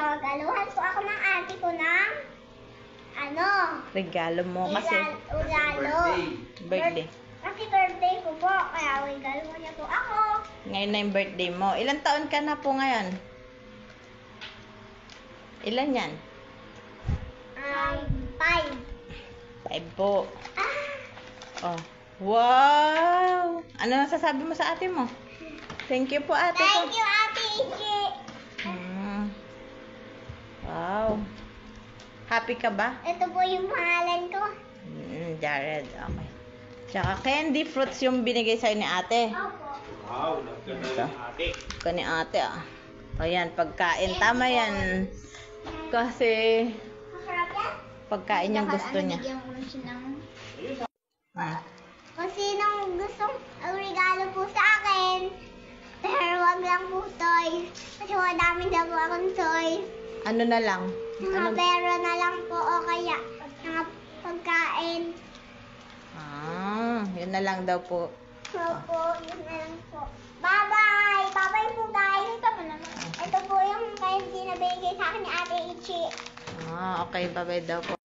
Nagaluhan po ako ng ate ko ng Regalo mo kasi regalo. birthday. Kasi birthday ko po, kaya regalo niya po ako. Ngayon na yung birthday mo. Ilang taon ka na po ngayon? Ilan yan? 5. 5 po. Oh. Wow! Ano sasabi mo sa ate mo? Thank you po, ate ko. Thank you, Ate Ichi. Wow. Happy ka ba? Ito po yung pangalan ko. Jared. Okay. Tsaka candy fruits yung binigay sa'yo ni ate. Opo. Wow, nagkanda ni ate. Ito ni ate, ah. O yan, pagkain. Tama yan. Kasi Masarap yan? pagkain yung gusto niya. Bigyan ko na siya ng... Ah. Kung sinong gustong regalo po sa akin, pero wag lang po toys. Kasi madami na po akong toys. Ano na lang? Mga pera na lang po o kaya mga pagkain. Yun na lang daw po. Opo, yun na lang po. Bye-bye! Bye-bye po guys! Ito po yung candy na binigay sa akin ni Ate Ichi. Okay, bye-bye daw po.